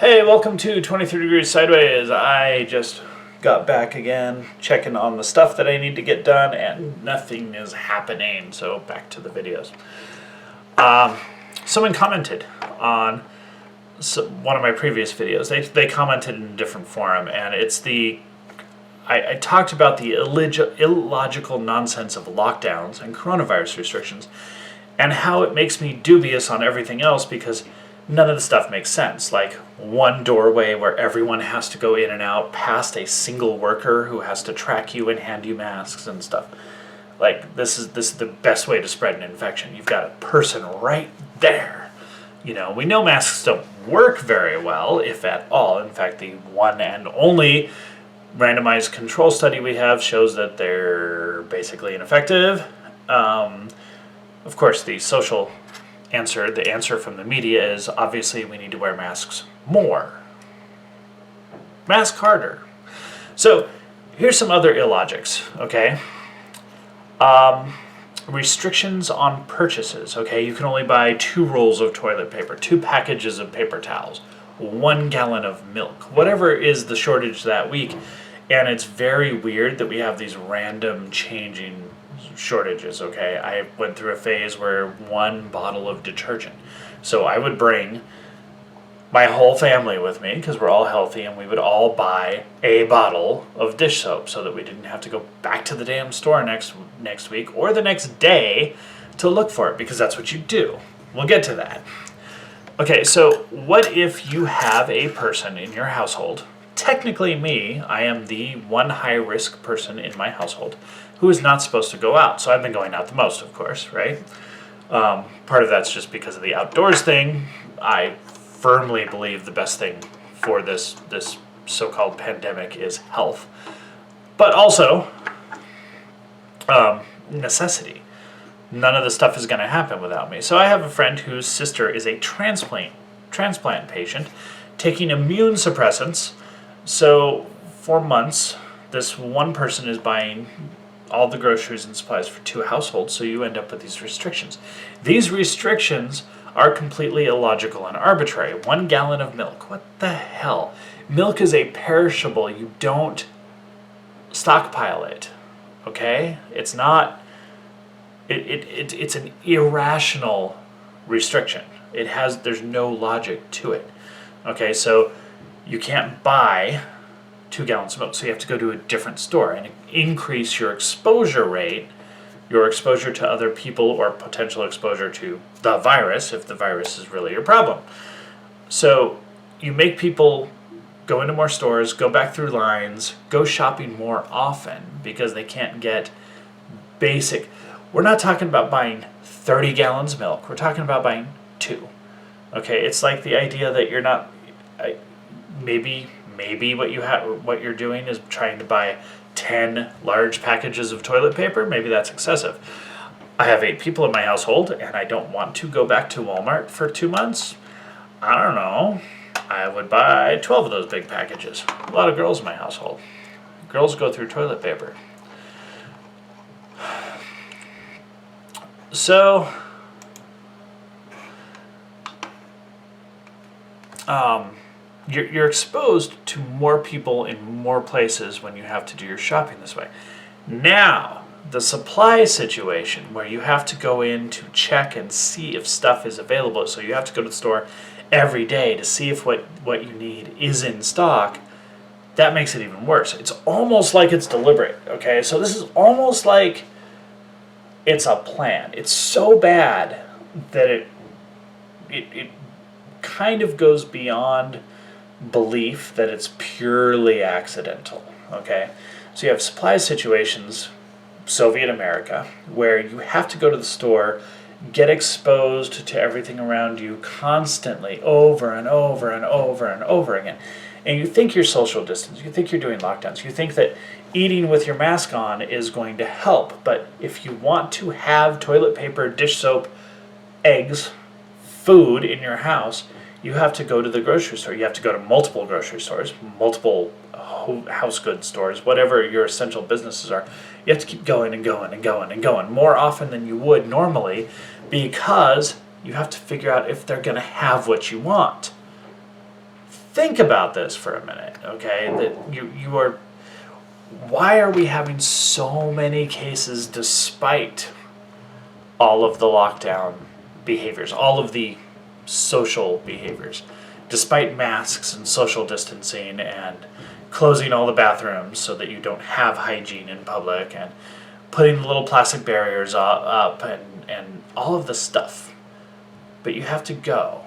Hey, welcome to 23 Degrees Sideways. I just got back again, checking on the stuff that I need to get done, and nothing is happening, so back to the videos. Someone commented on one of my previous videos. They commented in a different forum, and it's I talked about the illogical nonsense of lockdowns and coronavirus restrictions, and how it makes me dubious on everything else because none of the stuff makes sense. Like one doorway where everyone has to go in and out past a single worker who has to track you and hand you masks and stuff. Like this is the best way to spread an infection. You've got a person right there. You know, we know masks don't work very well, if at all. In fact, the one and only randomized control study we have shows that they're basically ineffective. Of course, the social answer, the answer from the media is obviously we need to wear masks more. Mask harder. So here's some other illogics, okay? Restrictions on purchases, okay? You can only buy 2 rolls of toilet paper, 2 packages of paper towels, 1 gallon of milk, whatever is the shortage that week. And it's very weird that we have these random changing shortages, okay? I went through a phase where 1 bottle of detergent. So I would bring my whole family with me because we're all healthy, and we would all buy a bottle of dish soap so that we didn't have to go back to the damn store next week or the next day to look for it, because that's what you do. We'll get to that. Okay, so what if you have a person in your household, technically me, I am the one high-risk person in my household who is not supposed to go out. So I've been going out the most, of course, right? Part of that's just because of the outdoors thing. I firmly believe the best thing for this so-called pandemic is health. But also, necessity. None of this stuff is going to happen without me. So I have a friend whose sister is a transplant patient taking immune suppressants. So for months, this one person is buying all the groceries and supplies for 2 households, so you end up with these restrictions. These restrictions are completely illogical and arbitrary. 1 gallon of milk. What the hell? Milk is a perishable. You don't stockpile it. Okay? It's not... It's an irrational restriction. There's no logic to it. Okay, so you can't buy 2 gallons of milk, so you have to go to a different store and increase your exposure rate, your exposure to other people, or potential exposure to the virus, if the virus is really your problem. So you make people go into more stores, go back through lines, go shopping more often because they can't get basic... We're not talking about buying 30 gallons of milk. We're talking about buying 2. Okay, it's like the idea that you're not... Maybe what you're doing is trying to buy 10 large packages of toilet paper. Maybe that's excessive. I have 8 people in my household, and I don't want to go back to Walmart for 2 months. I don't know. I would buy 12 of those big packages. A lot of girls in my household. Girls go through toilet paper. So, you're exposed to more people in more places when you have to do your shopping this way. Now, the supply situation where you have to go in to check and see if stuff is available, so you have to go to the store every day to see if what you need is in stock, that makes it even worse. It's almost like it's deliberate, okay? So this is almost like it's a plan. It's so bad that it kind of goes beyond belief that it's purely accidental, okay? So you have supply situations, Soviet America, where you have to go to the store, get exposed to everything around you constantly, over and over and over and over again. And you think you're social distance, you think you're doing lockdowns, you think that eating with your mask on is going to help. But if you want to have toilet paper, dish soap, eggs, food in your house, you have to go to the grocery store. You have to go to multiple grocery stores, multiple house goods stores, whatever your essential businesses are. You have to keep going and going and going and going more often than you would normally, because you have to figure out if they're going to have what you want. think about this for a minute, okay? That you are. Why are we having so many cases despite all of the lockdown behaviors, all of the social behaviors, despite masks and social distancing and closing all the bathrooms so that you don't have hygiene in public and putting the little plastic barriers up and all of the stuff. But you have to go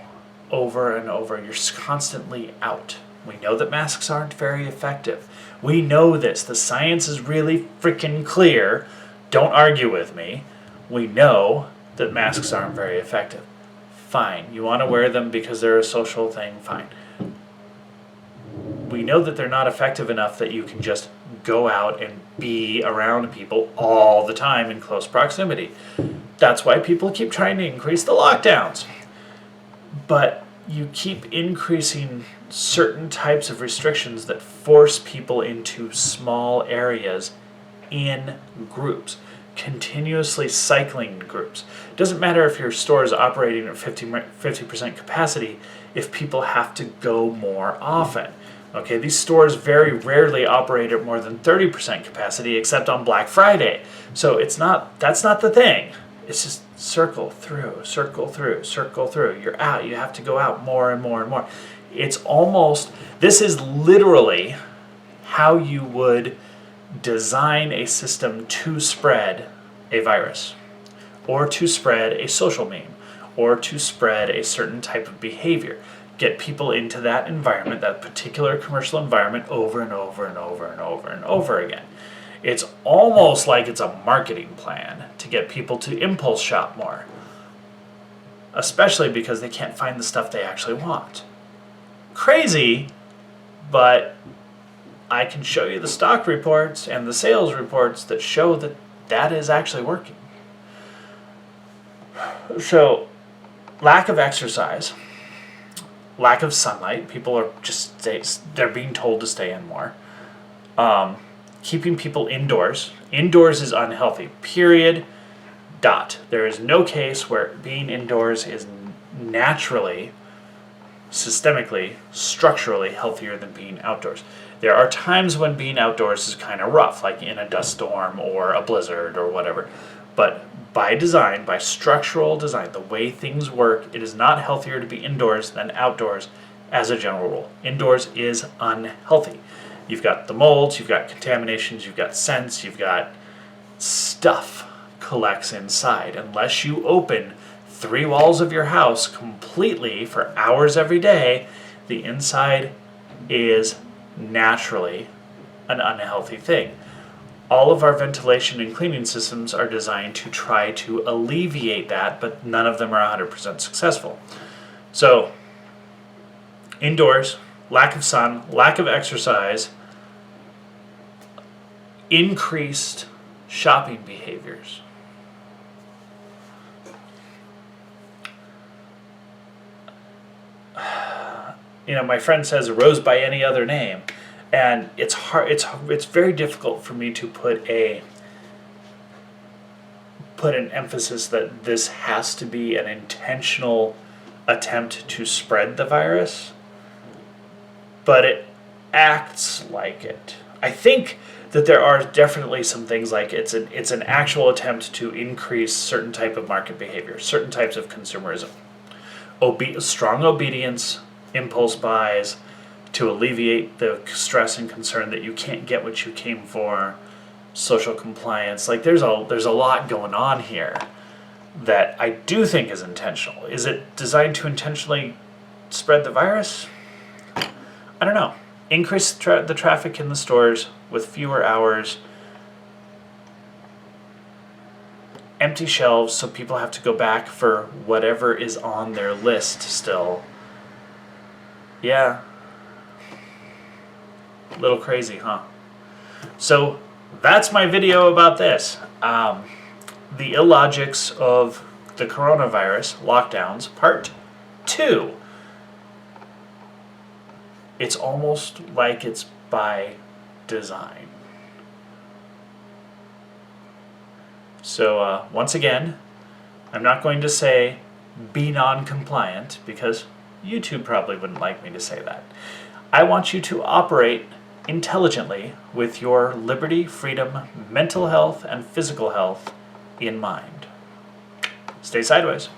over and over. You're constantly out. We know that masks aren't very effective. We know this. The science is really freaking clear. Don't argue with me. We know that masks aren't very effective. Fine. You want to wear them because they're a social thing? Fine. We know that they're not effective enough that you can just go out and be around people all the time in close proximity. That's why people keep trying to increase the lockdowns. But you keep increasing certain types of restrictions that force people into small areas in groups, continuously cycling groups. It doesn't matter if your store is operating at 50% capacity if people have to go more often. Okay, these stores very rarely operate at more than 30% capacity except on Black Friday. So that's not the thing. It's just circle through, circle through, circle through. You're out. You have to go out more and more and more. This is literally how you would design a system to spread a virus, or to spread a social meme, or to spread a certain type of behavior. Get people into that environment, that particular commercial environment, over and over and over and over and over again. It's almost like it's a marketing plan to get people to impulse shop more, especially because they can't find the stuff they actually want. Crazy, but I can show you the stock reports and the sales reports that show that that is actually working. So, lack of exercise, lack of sunlight, people are they're being told to stay in more. Keeping people indoors. Indoors is unhealthy, period, dot. There is no case where being indoors is naturally, systemically, structurally healthier than being outdoors. There are times when being outdoors is kind of rough, like in a dust storm or a blizzard or whatever. But by design, by structural design, the way things work, it is not healthier to be indoors than outdoors as a general rule. Indoors is unhealthy. You've got the molds, you've got contaminations, you've got scents, you've got stuff collects inside. Unless you open 3 walls of your house completely for hours every day, the inside is naturally an unhealthy thing. All of our ventilation and cleaning systems are designed to try to alleviate that, but none of them are 100% successful. So, indoors, lack of sun, lack of exercise, increased shopping behaviors. My friend says a rose by any other name, and it's hard. It's very difficult for me to put an emphasis that this has to be an intentional attempt to spread the virus, but it acts like it. I think that there are definitely some things like it's an actual attempt to increase certain type of market behavior, certain types of consumerism, strong obedience, impulse buys, to alleviate the stress and concern that you can't get what you came for, social compliance. Like there's a lot going on here that I do think is intentional. Is it designed to intentionally spread the virus? I don't know. Increase the traffic in the stores with fewer hours. Empty shelves so people have to go back for whatever is on their list still. Yeah. A little crazy, huh? So that's my video about this. The illogics of the coronavirus lockdowns, part 2. It's almost like it's by design. So once again, I'm not going to say be non-compliant because YouTube probably wouldn't like me to say that. I want you to operate intelligently with your liberty, freedom, mental health, and physical health in mind. Stay sideways.